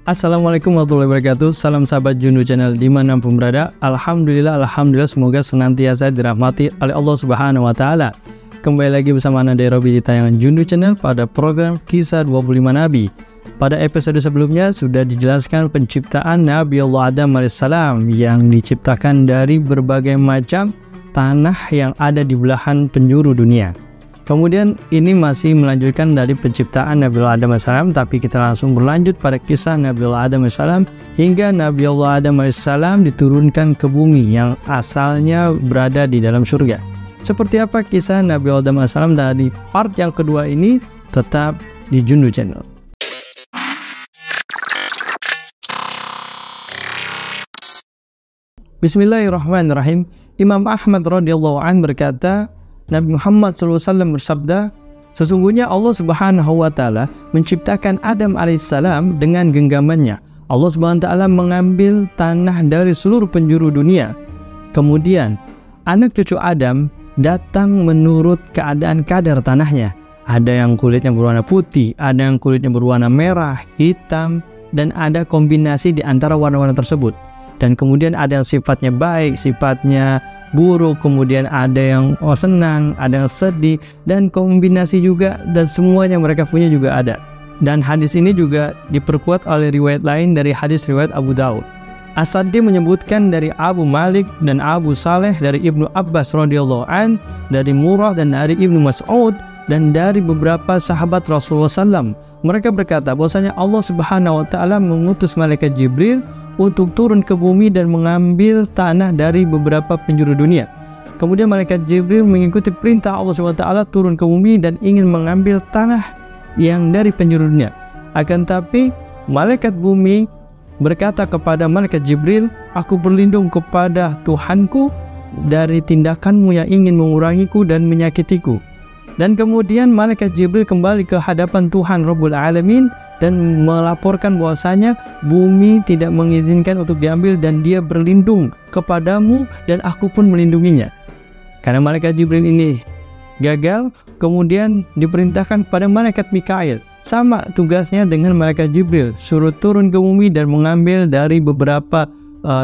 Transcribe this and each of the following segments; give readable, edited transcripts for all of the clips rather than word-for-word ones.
Assalamualaikum warahmatullahi wabarakatuh. Salam sahabat Jundu Channel dimanapun berada. Alhamdulillah semoga senantiasa dirahmati oleh Allah Subhanahu wa Ta'ala. Kembali lagi bersama Ana Robi di tayangan Jundu Channel pada program Kisah 25 Nabi. Pada episode sebelumnya sudah dijelaskan penciptaan Nabi Allah Adam AS yang diciptakan dari berbagai macam tanah yang ada di belahan penjuru dunia. Kemudian ini masih melanjutkan dari penciptaan Nabi Allah Adam AS, tapi kita langsung berlanjut pada kisah Nabi Allah Adam AS hingga Nabi Allah Adam AS diturunkan ke bumi yang asalnya berada di dalam surga. Seperti apa kisah Nabi Allah Adam AS dari part yang kedua ini? Tetap di Jundu Channel. Bismillahirrahmanirrahim. Imam Ahmad radhiyallahu anhu berkata, Nabi Muhammad SAW bersabda, sesungguhnya Allah Subhanahu wa Ta'ala menciptakan Adam alaihissalam dengan genggamannya. Allah Subhanahu wa Ta'ala mengambil tanah dari seluruh penjuru dunia. Kemudian anak cucu Adam datang menurut keadaan kadar tanahnya. Ada yang kulitnya berwarna putih, ada yang kulitnya berwarna merah, hitam, dan ada kombinasi di antara warna-warna tersebut. Dan kemudian ada yang sifatnya baik, sifatnya buruk, kemudian ada yang senang, ada yang sedih, dan kombinasi juga, dan semuanya mereka punya juga ada. Dan hadis ini juga diperkuat oleh riwayat lain dari hadis riwayat Abu Daud. As-Saddi menyebutkan dari Abu Malik dan Abu Saleh, dari Ibnu Abbas radhiyallahu an, dari Murrah dan dari Ibnu Mas'ud, dan dari beberapa sahabat Rasulullah SAW. Mereka berkata bahwasanya Allah Subhanahu wa Ta'ala mengutus malaikat Jibril untuk turun ke bumi dan mengambil tanah dari beberapa penjuru dunia. Kemudian malaikat Jibril mengikuti perintah Allah SWT turun ke bumi dan ingin mengambil tanah yang dari penjuru dunia. Akan tapi malaikat bumi berkata kepada malaikat Jibril, aku berlindung kepada Tuhanku dari tindakanmu yang ingin mengurangiku dan menyakitiku. Dan kemudian malaikat Jibril kembali ke hadapan Tuhan Rabbul Alamin dan melaporkan bahwasanya bumi tidak mengizinkan untuk diambil dan dia berlindung kepadamu dan aku pun melindunginya. Karena malaikat Jibril ini gagal, kemudian diperintahkan kepada malaikat Mikail. Sama tugasnya dengan malaikat Jibril, suruh turun ke bumi dan mengambil dari beberapa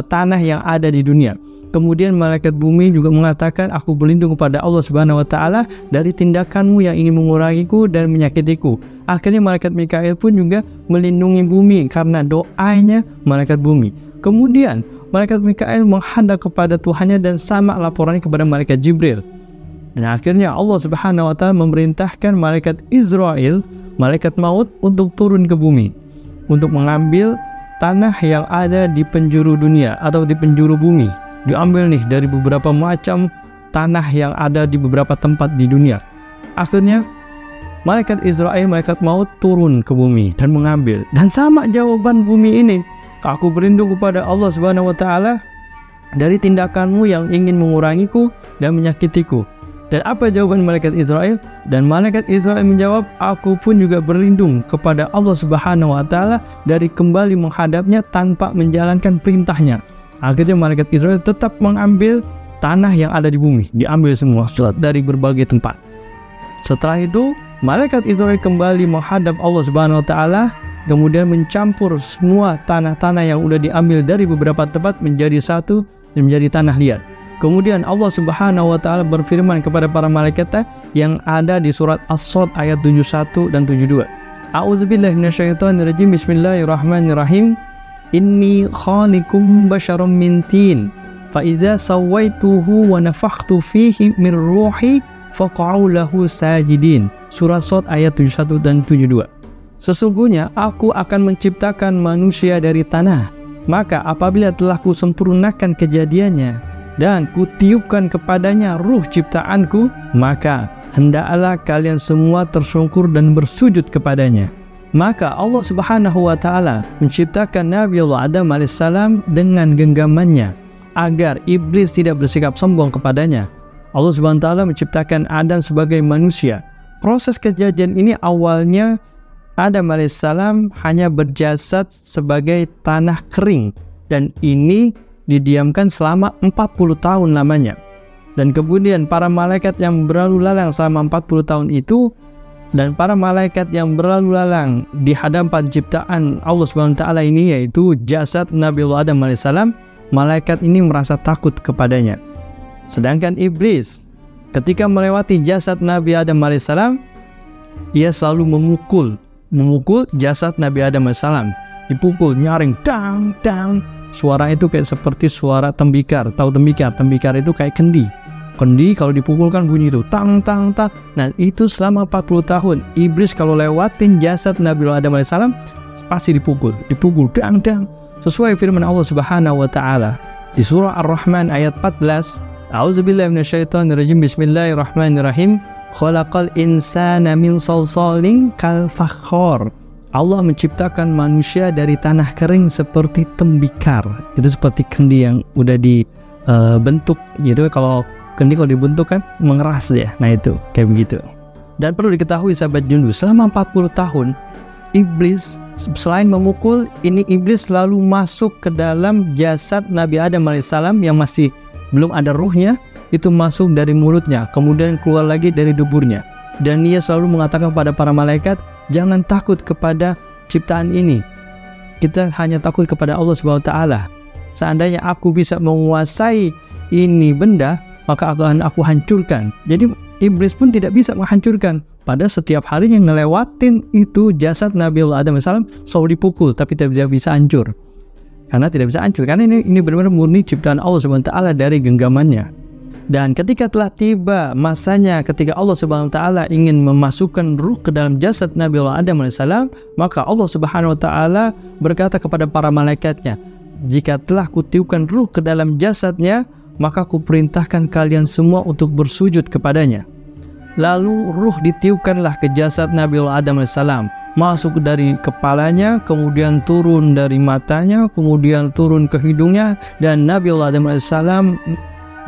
tanah yang ada di dunia. Kemudian malaikat bumi juga mengatakan, aku berlindung kepada Allah Subhanahu wa Ta'ala dari tindakanmu yang ingin mengurangiku dan menyakitiku. Akhirnya malaikat Mikail pun juga melindungi bumi karena doanya malaikat bumi. Kemudian malaikat Mikail menghadap kepada Tuhannya dan sama laporannya kepada malaikat Jibril. Dan akhirnya Allah Subhanahu wa Ta'ala memerintahkan malaikat Israel, malaikat maut, untuk turun ke bumi untuk mengambil tanah yang ada di penjuru dunia atau di penjuru bumi. Diambil nih dari beberapa macam tanah yang ada di beberapa tempat di dunia. Akhirnya malaikat Israel, malaikat maut turun ke bumi dan mengambil. Dan sama jawaban bumi ini, aku berlindung kepada Allah Subhanahu wa Ta'ala dari tindakanmu yang ingin mengurangiku dan menyakitiku. Dan apa jawaban malaikat Israel? Dan malaikat Israel menjawab, aku pun juga berlindung kepada Allah Subhanahu wa Ta'ala dari kembali menghadapnya tanpa menjalankan perintahnya. Akhirnya malaikat Israel tetap mengambil tanah yang ada di bumi, diambil semua dari berbagai tempat. Setelah itu malaikat Israel kembali menghadap Allah Subhanahu wa Ta'ala, kemudian mencampur semua tanah-tanah yang sudah diambil dari beberapa tempat menjadi satu dan menjadi tanah liat. Kemudian Allah Subhanahu wa Ta'ala berfirman kepada para malaikatnya yang ada di surat As-Sad ayat 71 dan 72. A'udzubillahi minasyaitonirrajim. Bismillahirrahmanirrahim. Inni khaliqum basyarum min tin fa idza sawaituhu wa nafakhtu fihi min ruhi faq'u lahu sajidin. Surah Sad ayat 71 dan 72. Sesungguhnya aku akan menciptakan manusia dari tanah, maka apabila telah kusempurnakan kejadiannya dan kutiupkan kepadanya ruh ciptaanku, maka hendaklah kalian semua tersungkur dan bersujud kepadanya. Maka Allah Subhanahu wa Ta'ala menciptakan Nabi Allah Adam AS dengan genggamannya agar iblis tidak bersikap sombong kepadanya. Allah Subhanahu wa Ta'ala menciptakan Adam sebagai manusia. Proses kejadian ini awalnya Adam AS hanya berjasad sebagai tanah kering, dan ini didiamkan selama 40 tahun lamanya. Dan kemudian para malaikat yang berlalu lalang selama 40 tahun itu Dan para malaikat yang berlalu lalang di hadapan ciptaan Allah SWT ini, yaitu jasad Nabi Adam alaihissalam, malaikat ini merasa takut kepadanya. Sedangkan iblis ketika melewati jasad Nabi Adam alaihissalam, ia selalu memukul jasad Nabi Adam alaihissalam. Dipukul, nyaring, dang, dang. Suara itu kayak seperti suara tembikar. Tahu tembikar? Tembikar itu kayak kendi. Kendi kalau dipukulkan bunyi itu tang tang tang. Nah, itu selama 40 tahun iblis kalau lewatin jasad Nabi Adam alaihissalam pasti dipukul dang dang. Sesuai firman Allah Subhanahu wa taala di surah Ar-Rahman ayat 14. A'udzubillahi minasyaitonirrajim. Bismillahirrahmanirrahim. Khalaqal insana min salsalin kal fakhor. Allah menciptakan manusia dari tanah kering seperti tembikar. Itu seperti kendi yang udah dibentuk gitu. Kalau kendi kalau dibentuk kan mengeras ya. Nah itu kayak begitu. Dan perlu diketahui sahabat Jundu, selama 40 tahun iblis selain memukul, ini iblis selalu masuk ke dalam jasad Nabi Adam alaihissalam yang masih belum ada ruhnya. Itu masuk dari mulutnya, kemudian keluar lagi dari duburnya. Dan ia selalu mengatakan kepada para malaikat, jangan takut kepada ciptaan ini, kita hanya takut kepada Allah SWT. Seandainya aku bisa menguasai ini benda, maka aku hancurkan. Jadi iblis pun tidak bisa menghancurkan. Pada setiap harinya ngelewatin itu jasad Nabi Adam AS selalu dipukul, tapi tidak bisa hancur. Karena tidak bisa hancur, karena ini benar-benar murni ciptaan Allah SWT dari genggamannya. Dan ketika telah tiba masanya, ketika Allah SWT ingin memasukkan ruh ke dalam jasad Nabi Adam AS, maka Allah SWT berkata kepada para malaikatnya, jika telah kutiupkan ruh ke dalam jasadnya, maka kuperintahkan kalian semua untuk bersujud kepadanya. Lalu ruh ditiupkanlah ke jasad Nabi Adam AS, masuk dari kepalanya, kemudian turun dari matanya, kemudian turun ke hidungnya, dan Nabi Adam AS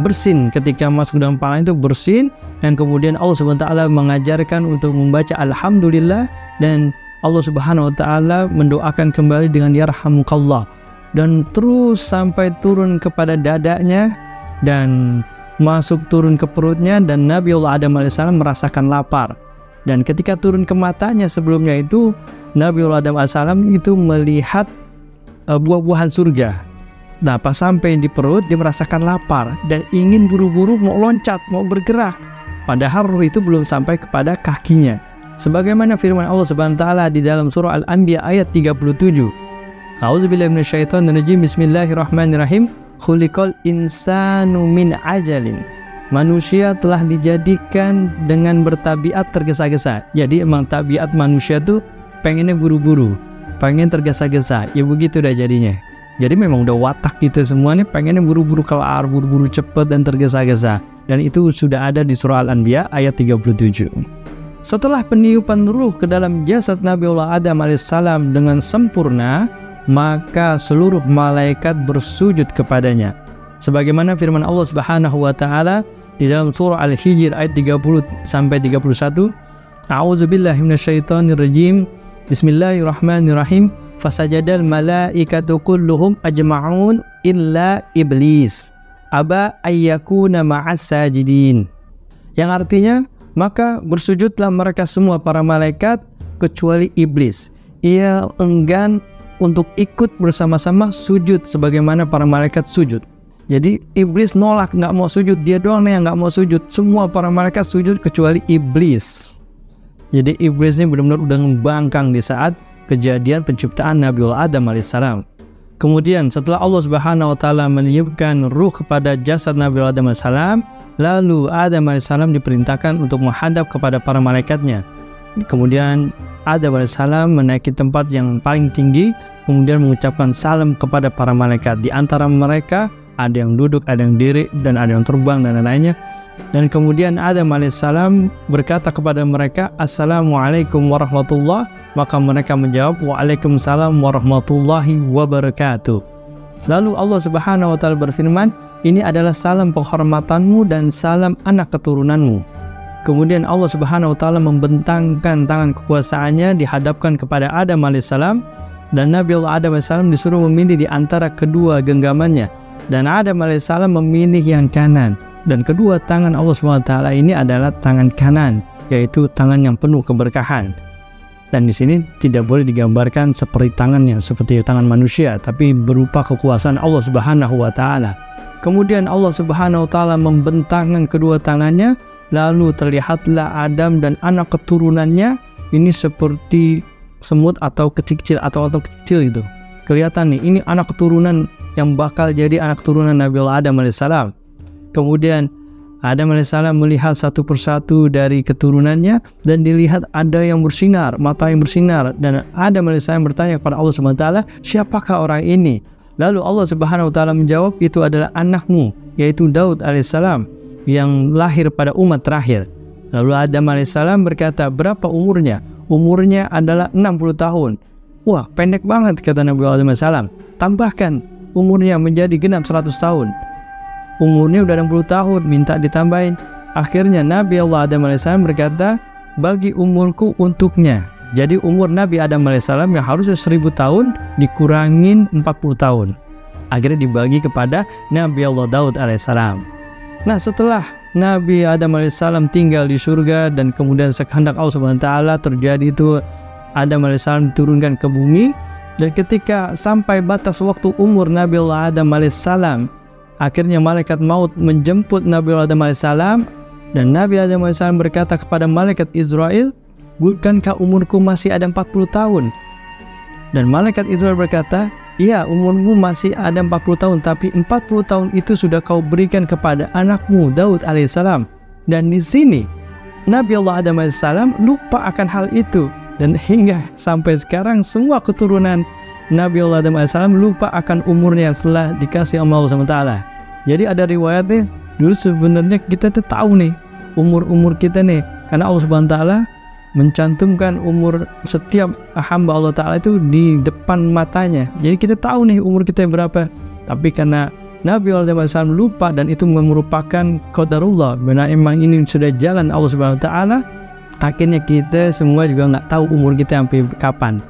bersin. Ketika masuk dalam kepala itu bersin, dan kemudian Allah SWT mengajarkan untuk membaca Alhamdulillah, dan Allah SWT mendoakan kembali dengan Yarhamukallah, dan terus sampai turun kepada dadanya dan masuk turun ke perutnya, dan Nabi Adam AS merasakan lapar. Dan ketika turun ke matanya sebelumnya itu, Nabi Adam AS itu melihat buah-buahan surga. Nah, pas sampai di perut dia merasakan lapar dan ingin buru-buru mau loncat, mau bergerak. Padahal ruh itu belum sampai kepada kakinya. Sebagaimana firman Allah Subhanahu wa taala di dalam surah Al-Anbiya ayat 37. A'udzubillahi minasyaitonirrajim. Bismillahirrahmanirrahim. Khuliqal insanu min ajalin. Manusia telah dijadikan dengan bertabiat tergesa-gesa. Jadi emang tabiat manusia tuh pengennya buru-buru, pengen tergesa-gesa. Ya begitu dah jadinya. Jadi memang udah watak kita semuanya pengennya buru-buru kelar, buru-buru cepet dan tergesa-gesa. Dan itu sudah ada di surah Al-Anbiya ayat 37. Setelah peniupan ruh ke dalam jasad Nabi Adam alaihissalam dengan sempurna, maka seluruh malaikat bersujud kepadanya. Sebagaimana firman Allah Subhanahu wa taala di dalam surah Al-Hijr ayat 30 sampai 31. A'udzubillahi minasyaitonirrajim. Bismillahirrahmanirrahim. Fasajadal malaikatu kulluhum ajma'un illa iblis aba ayyakuna ma'as sajidin. Yang artinya, maka bersujudlah mereka semua para malaikat kecuali iblis. Ia enggan untuk ikut bersama-sama sujud sebagaimana para malaikat sujud. Jadi iblis nolak, nggak mau sujud. Dia doang yang nggak mau sujud. Semua para malaikat sujud kecuali iblis. Jadi iblis ini benar-benar udah membangkang di saat kejadian penciptaan Nabi Adam alaihissalam. Kemudian setelah Allah Subhanahu wa taala meniupkan ruh kepada jasad Nabi Adam alaihissalam, lalu Adam alaihissalam diperintahkan untuk menghadap kepada para malaikatnya. Kemudian Adam alaihissalam menaiki tempat yang paling tinggi, kemudian mengucapkan salam kepada para malaikat. Di antara mereka ada yang duduk, ada yang diri, dan ada yang terbang dan lain-lainnya. Dan kemudian Adam alaihissalam berkata kepada mereka, Assalamualaikum warahmatullahi. Maka mereka menjawab, Waalaikumsalam warahmatullahi wabarakatuh. Lalu Allah Subhanahu wa taala berfirman, ini adalah salam penghormatanmu dan salam anak keturunanmu. Kemudian Allah Subhanahu wa taala membentangkan tangan kekuasaannya dihadapkan kepada Adam alaihissalam, dan Nabi Allah Adam alaihissalam disuruh memilih di antara kedua genggamannya, dan Adam alaihissalam memilih yang kanan. Dan kedua tangan Allah SWT ini adalah tangan kanan yaitu tangan yang penuh keberkahan. Dan di sini tidak boleh digambarkan seperti tangan manusia, tapi berupa kekuasaan Allah Subhanahu wa taala. Kemudian Allah Subhanahu wa taala membentangkan kedua tangannya, lalu terlihatlah Adam dan anak keturunannya ini seperti semut atau kecil itu. Kelihatan nih, ini anak keturunan yang bakal jadi anak keturunan Nabi Allah Adam alaihissalam. Kemudian Adam alaihissalam melihat satu persatu dari keturunannya dan dilihat ada yang bersinar, mata yang bersinar, dan Adam alaihissalam bertanya kepada Allah Subhanahu wa taala, siapakah orang ini? Lalu Allah Subhanahu wa taala menjawab, itu adalah anakmu, yaitu Daud alaihissalam yang lahir pada umat terakhir. Lalu Adam alaihissalam berkata, berapa umurnya? Umurnya adalah 60 tahun. Wah, pendek banget, kata Nabi Adam alaihissalam. Tambahkan umurnya menjadi genap 100 tahun. Umurnya udah 60 tahun, minta ditambahin. Akhirnya Nabi Allah Adam alaihissalam berkata, bagi umurku untuknya. Jadi umur Nabi Adam alaihissalam yang harusnya 1000 tahun dikurangin 40 tahun. Akhirnya dibagi kepada Nabi Allah Daud alaihissalam. Nah, setelah Nabi Adam alaihissalam tinggal di surga dan kemudian sekehendak Allah Subhanahu wa taala terjadi itu, Adam alaihissalam diturunkan ke bumi, dan ketika sampai batas waktu umur Nabi Allah Adam alaihissalam, akhirnya malaikat maut menjemput Nabi Adam alaihissalam, dan Nabi Adam alaihissalam berkata kepada malaikat Israel, bukankah umurku masih ada 40 tahun? Dan malaikat Israel berkata, iya, umurmu masih ada 40 tahun, tapi 40 tahun itu sudah kau berikan kepada anakmu Daud alaihissalam. Dan di sini Nabi Allah Adam alaihissalam lupa akan hal itu, dan hingga sampai sekarang semua keturunan Nabi Allah Adam alaihissalam lupa akan umurnya setelah dikasih Allah SWT. Jadi ada riwayatnya, dulu sebenarnya kita tuh tahu nih umur kita nih, karena Allah SWT mencantumkan umur setiap hamba Allah Ta'ala itu di depan matanya. Jadi kita tahu nih umur kita berapa. Tapi karena Nabi Allah SAW lupa, dan itu merupakan qadarullah, benar emang ini sudah jalan Allah SWT, akhirnya kita semua juga nggak tahu umur kita sampai kapan.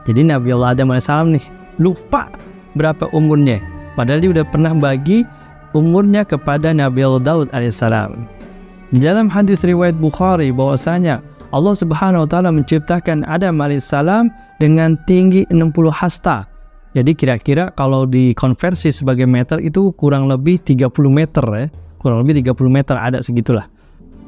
Jadi Nabi Allah Adam alaihissalam nih lupa berapa umurnya, padahal dia udah pernah bagi umurnya kepada Nabi Allah Daud alaihissalam. Di dalam hadis riwayat Bukhari bahwasanya Allah Subhanahu wa taala menciptakan Adam alaihissalam dengan tinggi 60 hasta. Jadi kira-kira kalau dikonversi sebagai meter itu kurang lebih 30 meter ya. Kurang lebih 30 meter, ada segitulah.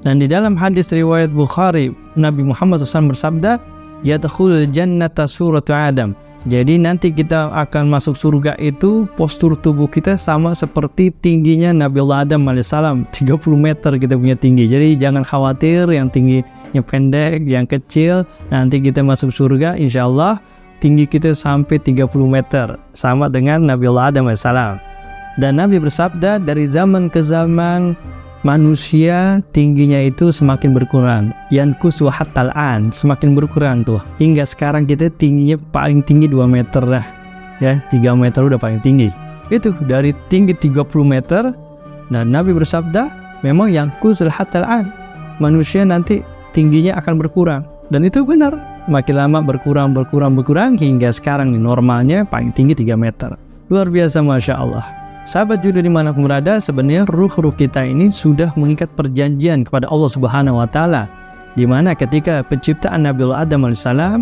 Dan di dalam hadis riwayat Bukhari, Nabi Muhammad SAW bersabda, yadkhulul jannata suratu Adam. Jadi nanti kita akan masuk surga itu postur tubuh kita sama seperti tingginya Nabi Allah Adam alaihissalam, 30 meter kita punya tinggi. Jadi jangan khawatir yang tingginya pendek, yang kecil, nanti kita masuk surga insya Allah tinggi kita sampai 30 meter sama dengan Nabi Allah Adam alaihissalam. Dan Nabi bersabda, dari zaman ke zaman manusia tingginya itu semakin berkurang, yankusu hatal an, semakin berkurang tuh, hingga sekarang kita tingginya paling tinggi 2 meter lah ya, 3 meter udah paling tinggi, itu dari tinggi 30 meter. Dan Nabi bersabda, memang yankusul hatal an, manusia nanti tingginya akan berkurang, dan itu benar, makin lama berkurang hingga sekarang nih normalnya paling tinggi 3 meter. Luar biasa, Masya Allah. Sahabat Judo dimanapun berada, sebenarnya ruh-ruh kita ini sudah mengikat perjanjian kepada Allah Subhanahu wa taala, di mana ketika penciptaan Nabi Allah Adam alaihissalam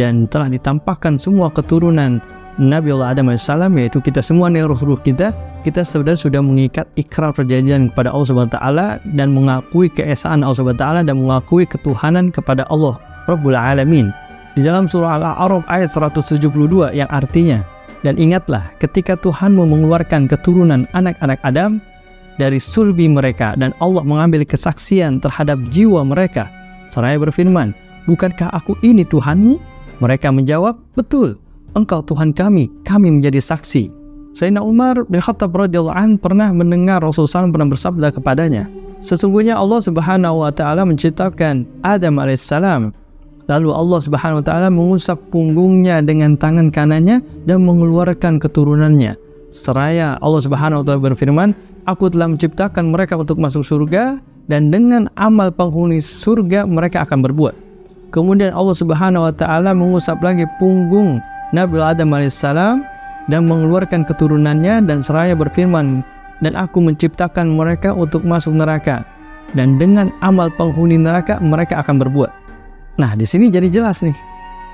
dan telah ditampakkan semua keturunan Nabi Allah Adam alaihissalam, yaitu kita semua nih ruh-ruh kita sebenarnya sudah mengikat ikrar perjanjian kepada Allah Subhanahu wa taala dan mengakui keesaan Allah Subhanahu wa taala dan mengakui ketuhanan kepada Allah Rabbul Alamin. Di dalam surah Al-A'raf ayat 172 yang artinya, dan ingatlah ketika Tuhanmu mengeluarkan keturunan anak-anak Adam dari sulbi mereka, dan Allah mengambil kesaksian terhadap jiwa mereka, seraya berfirman, bukankah aku ini Tuhanmu? Mereka menjawab, betul, engkau Tuhan kami menjadi saksi. Sayyidina Umar bin Khattab radhiyallahu anhu pernah mendengar Rasulullah SAW pernah bersabda kepadanya, sesungguhnya Allah Subhanahu wa taala menciptakan Adam alaihissalam, lalu Allah Subhanahu wa taala mengusap punggungnya dengan tangan kanannya dan mengeluarkan keturunannya. Seraya Allah Subhanahu wa taala berfirman, aku telah menciptakan mereka untuk masuk surga, dan dengan amal penghuni surga mereka akan berbuat. Kemudian Allah Subhanahu wa taala mengusap lagi punggung Nabi Adam alaihissalam dan mengeluarkan keturunannya, dan seraya berfirman, dan aku menciptakan mereka untuk masuk neraka. dan dengan amal penghuni neraka mereka akan berbuat. Nah, di sini jadi jelas nih.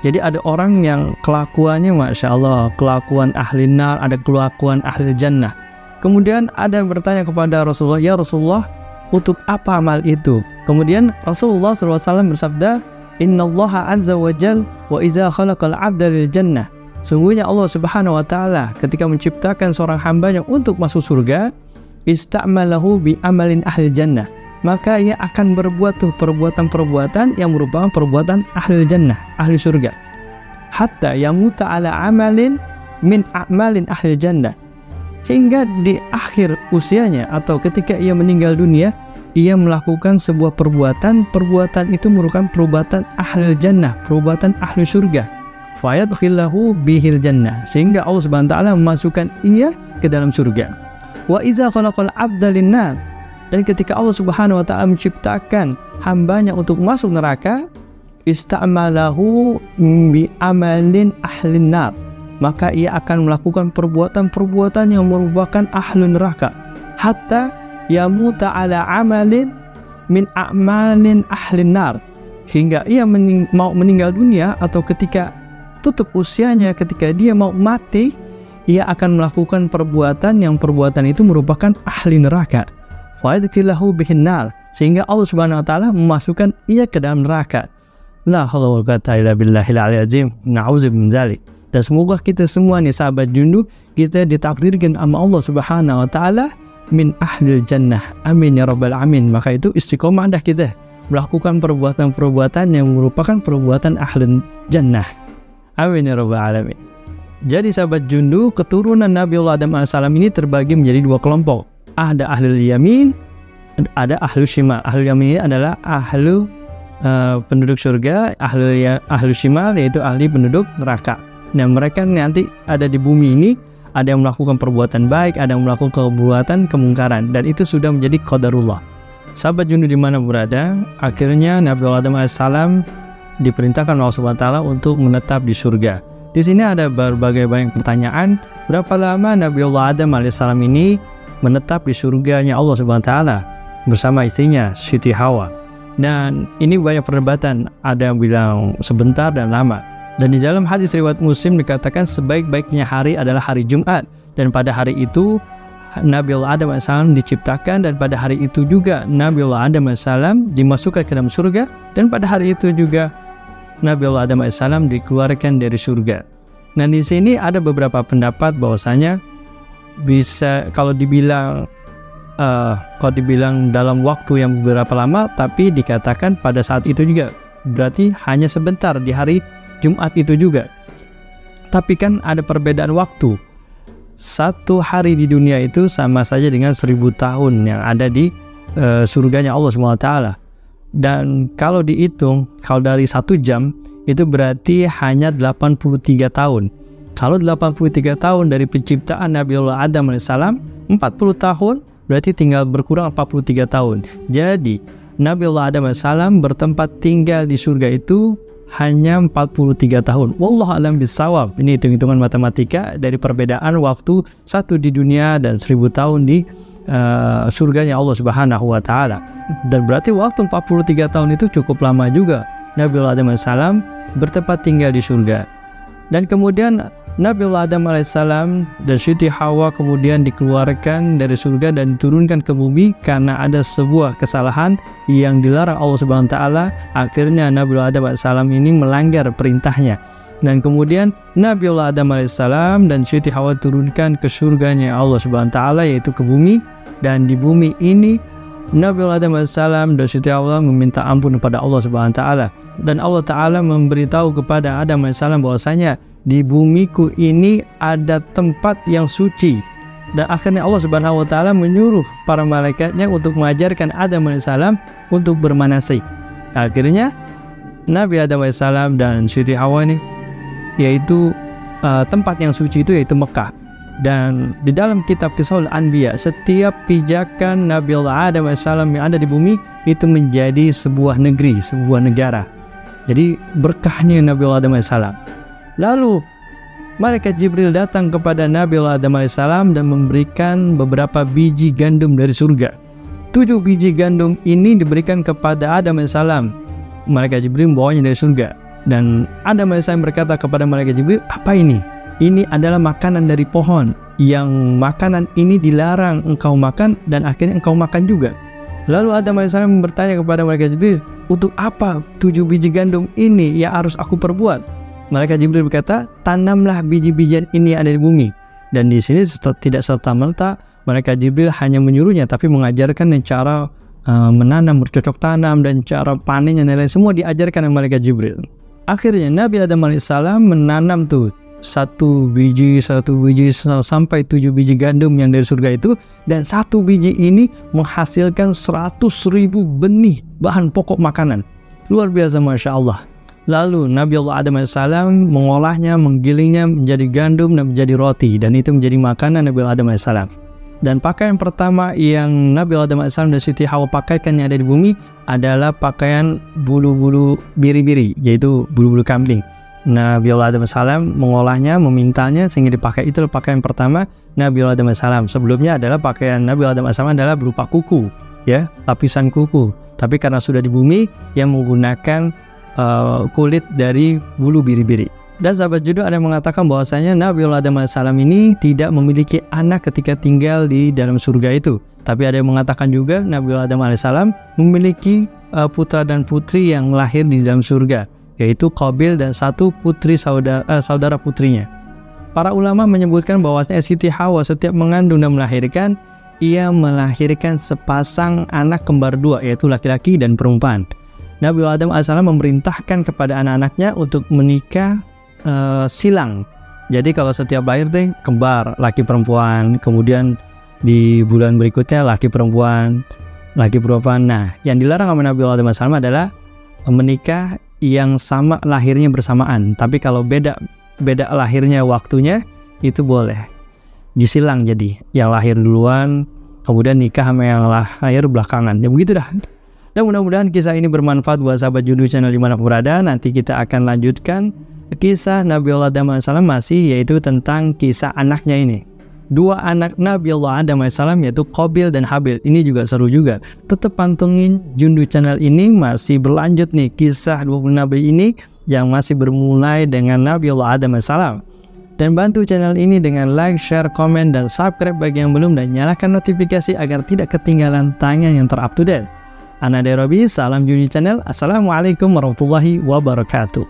Jadi ada orang yang kelakuannya Masya Allah, kelakuan ahli nar, ada kelakuan ahli jannah. Kemudian ada yang bertanya kepada Rasulullah, ya Rasulullah, untuk apa amal itu? Kemudian Rasulullah SAW bersabda, Innallaha azza wa jal wa iza khalaqal abda lil jannah. Sungguhnya Allah Subhanahu wa taala ketika menciptakan seorang hambanya untuk masuk surga, ista'malahu bi amalin ahli jannah. Maka ia akan berbuat perbuatan-perbuatan yang merupakan perbuatan ahli jannah, ahli surga. Hatta yamuta ala amalin min a'malin ahli jannah. Hingga di akhir usianya atau ketika ia meninggal dunia, ia melakukan sebuah perbuatan itu merupakan perbuatan ahli jannah, perbuatan ahli surga. Fayadkhillahu bihil jannah, sehingga Allah Subhanahu wa taala memasukkan ia ke dalam surga. Wa iza khalaqal abda linnar, dan ketika Allah Subhanahu wa taala menciptakan hambanya untuk masuk neraka, ista'malahu bi amalin ahlin nar, maka ia akan melakukan perbuatan-perbuatan yang merupakan ahli neraka. Hatta yamuta ala amalin min a'malin ahlin nar, hingga ia mau meninggal dunia atau ketika tutup usianya, ketika dia mau mati, ia akan melakukan perbuatan yang perbuatan itu merupakan ahli neraka. Fa'idkhillahu bihin nar, sehingga Allah Subhanahu wa taala memasukkan ia ke dalam neraka. La haula wala quwwata illa billahil aliyyil azim. Na'udzu min dzalik. Dan semoga kita semua nih sahabat Jundu, kita ditakdirkan sama Allah Subhanahu wa taala min ahlil jannah. Amin ya rabbal alamin. Maka itu istiqomah dah kita melakukan perbuatan-perbuatan yang merupakan perbuatan ahli jannah. Amin ya rabbal alamin. Jadi sahabat Jundu, keturunan Nabiullah Adam AS ini terbagi menjadi dua kelompok. Ada ahlul yamin, ada ahlul shimal. Ahlul yamin adalah ahlu penduduk surga, ahlul shimal yaitu ahli penduduk neraka. Nah, mereka nanti ada di bumi ini, ada yang melakukan perbuatan baik, ada yang melakukan perbuatan kemungkaran, dan itu sudah menjadi qadarullah. Sahabat Jundu di mana berada, akhirnya Nabiullah Adam AS diperintahkan Allah Subhanahu wa taala untuk menetap di surga. Di sini ada berbagai banyak pertanyaan, berapa lama Nabiullah Adam AS ini menetap di surganya Allah Subhanahu wa taala bersama istrinya Siti Hawa. Dan ini banyak perdebatan, ada yang bilang sebentar dan lama. Dan di dalam hadis riwayat Muslim dikatakan sebaik-baiknya hari adalah hari Jumat, dan pada hari itu Nabiullah Adam AS diciptakan, dan pada hari itu juga Nabiullah Adam AS dimasukkan ke dalam surga, dan pada hari itu juga Nabiullah Adam AS dikeluarkan dari surga. Nah, di sini ada beberapa pendapat bahwasanya bisa kalau dibilang dalam waktu yang beberapa lama, tapi dikatakan pada saat itu juga berarti hanya sebentar di hari Jumat itu juga. Tapi kan ada perbedaan waktu. Satu hari di dunia itu sama saja dengan 1000 tahun yang ada di surganya Allah SWT. Dan kalau dihitung, kalau dari 1 jam itu berarti hanya 83 tahun. Kalau 83 tahun dari penciptaan Nabiullah Adam AS, 40 tahun berarti tinggal berkurang 43 tahun. Jadi Nabiullah Adam AS bertempat tinggal di surga itu hanya 43 tahun. Wallahu a'lam bishawab. Ini hitung-hitungan matematika dari perbedaan waktu satu di dunia dan 1000 tahun di surganya Allah Subhanahu wa taala. Dan berarti waktu 43 tahun itu cukup lama juga Nabiullah Adam AS bertempat tinggal di surga. Dan kemudian Nabiullah Adam AS dan Siti Hawa kemudian dikeluarkan dari surga dan diturunkan ke bumi karena ada sebuah kesalahan yang dilarang Allah Subhanahu wa taala. Akhirnya Nabiullah Adam AS ini melanggar perintahnya. Dan kemudian Nabiullah Adam AS dan Siti Hawa turunkan ke surganya Allah Subhanahu wa taala, yaitu ke bumi. Dan di bumi ini Nabiullah Adam AS dan Siti Hawa meminta ampun kepada Allah Subhanahu wa taala. Dan Allah Ta'ala memberitahu kepada Adam AS bahwasanya di bumiku ini ada tempat yang suci. Dan akhirnya Allah Subhanahu wa taala menyuruh para malaikatnya untuk mengajarkan Adam AS untuk bermanasik. Akhirnya Nabi Adam AS dan Siti Hawa ini yaitu tempat yang suci itu yaitu Mekah. Dan di dalam kitab Qisahul Anbiya, setiap pijakan Nabiullah Adam AS yang ada di bumi itu menjadi sebuah negeri, sebuah negara. Jadi berkahnya Nabiullah Adam AS. Lalu malaikat Jibril datang kepada Nabiullah Adam AS dan memberikan beberapa biji gandum dari surga. 7 biji gandum ini diberikan kepada Adam alaihissalam. Malaikat Jibril membawanya dari surga. Dan Adam alaihissalam berkata kepada malaikat Jibril, apa ini? Ini adalah makanan dari pohon, yang makanan ini dilarang engkau makan dan akhirnya engkau makan juga. Lalu Adam alaihissalam bertanya kepada malaikat Jibril, untuk apa 7 biji gandum ini yang harus aku perbuat? Malaikat Jibril berkata, tanamlah biji-bijian ini yang ada di bumi. Dan di sini tidak serta-merta malaikat Jibril hanya menyuruhnya, tapi mengajarkan cara menanam, bercocok tanam, dan cara panennya dan lain semua diajarkan oleh malaikat Jibril. Akhirnya Nabi Adam alaihissalam menanam tuh satu biji sampai 7 biji gandum yang dari surga itu, dan satu biji ini menghasilkan 100.000 benih bahan pokok makanan. Luar biasa, Masya Allah. Lalu Nabi Allah Adam alaihissalam mengolahnya, menggilingnya menjadi gandum dan menjadi roti, dan itu menjadi makanan Nabi Adam alaihissalam. Dan pakaian pertama yang Nabi Adam alaihissalam dan Siti Hawa pakaikan yang ada di bumi adalah pakaian bulu-bulu biri-biri, yaitu bulu-bulu kambing. Nabi Allah Adam alaihissalam mengolahnya, memintanya sehingga dipakai. Itu pakaian pertama Nabi Allah Adam alaihissalam. Sebelumnya adalah pakaian Nabi Allah Adam alaihissalam adalah berupa kuku, ya, lapisan kuku. Tapi karena sudah di bumi, yang menggunakan kulit dari bulu biri-biri. Dan sahabat judul ada yang mengatakan bahwasanya Nabi Allah Adam alaihissalam ini tidak memiliki anak ketika tinggal di dalam surga itu. Tapi ada yang mengatakan juga Nabi Allah Adam alaihissalam memiliki putra dan putri yang lahir di dalam surga, yaitu Qabil dan satu putri saudara putrinya. Para ulama menyebutkan bahwasanya Siti Hawa setiap mengandung dan melahirkan, ia melahirkan sepasang anak kembar dua, yaitu laki-laki dan perempuan. Nabi Adam alaihissalam memerintahkan kepada anak-anaknya untuk menikah silang. Jadi kalau setiap lahir kembar, laki perempuan, kemudian di bulan berikutnya laki perempuan. Nah, yang dilarang oleh Nabi Adam alaihissalam adalah menikah yang sama lahirnya bersamaan. Tapi kalau beda lahirnya waktunya, itu boleh disilang. Jadi yang lahir duluan kemudian nikah sama yang lahir belakangan, ya begitu dah. Dan mudah-mudahan kisah ini bermanfaat buat sahabat Judul Channel dimanapun berada. Nanti kita akan lanjutkan kisah Nabi Allah Adam alaihissalam masih, yaitu tentang kisah anaknya ini. Dua anak Nabi Allah Adam alaihissalam, yaitu Qabil dan Habil. Ini juga seru juga. Tetap pantengin Jundu Channel ini, masih berlanjut nih kisah 20 Nabi ini yang masih bermulai dengan Nabi Allah Adam alaihissalam. Dan bantu channel ini dengan like, share, komen, dan subscribe bagi yang belum, dan nyalakan notifikasi agar tidak ketinggalan tayangan yang ter-up to date. Ana Derobi, salam Jundu Channel. Assalamualaikum warahmatullahi wabarakatuh.